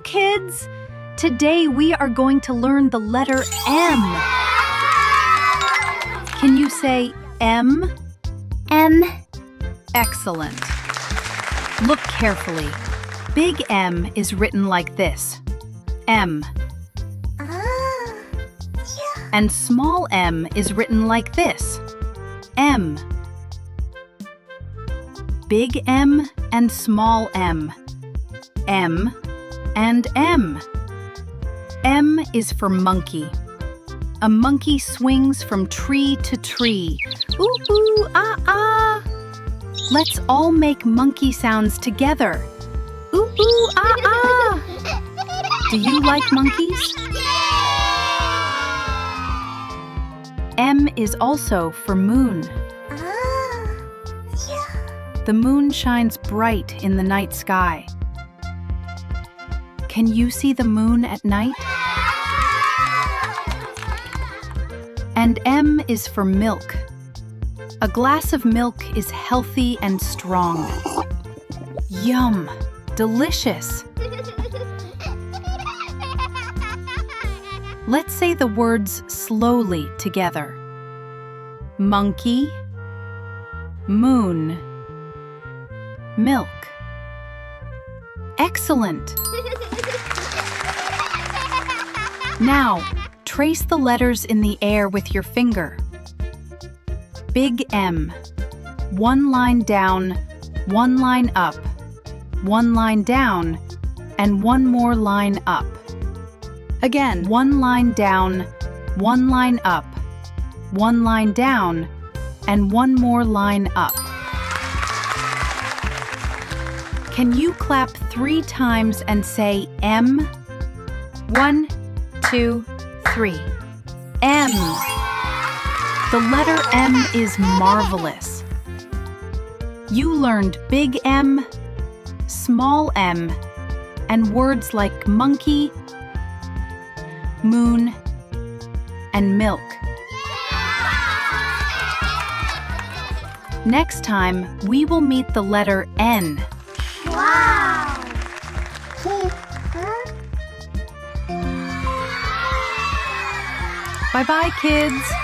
kids! Today we are going to learn the letter M. Can you say M? M. Excellent. Look carefully. Big M is written like this. M. And small m is written like this. M. Big M and small m. M and M. M is for monkey. A monkey swings from tree to tree. Ooh, ooh, ah, ah. Let's all make monkey sounds together. Ooh, ooh, ah, ah. Do you like monkeys? M is also for moon. The moon shines bright in the night sky. Can you see the moon at night? And M is for milk. A glass of milk is healthy and strong. Yum! Delicious! Let's say the words slowly together. Monkey, moon, milk. Excellent! Now, trace the letters in the air with your finger. Big M. One line down, one line up, one line down, and one more line up. Again, one line down, one line up, one line down, and one more line up. Can you clap 3 times and say M? 1, 2, 3. M. The letter M is marvelous. You learned big M, small m, and words like monkey, moon, and milk. Next time, we will meet the letter N. Wow! Bye-bye, kids!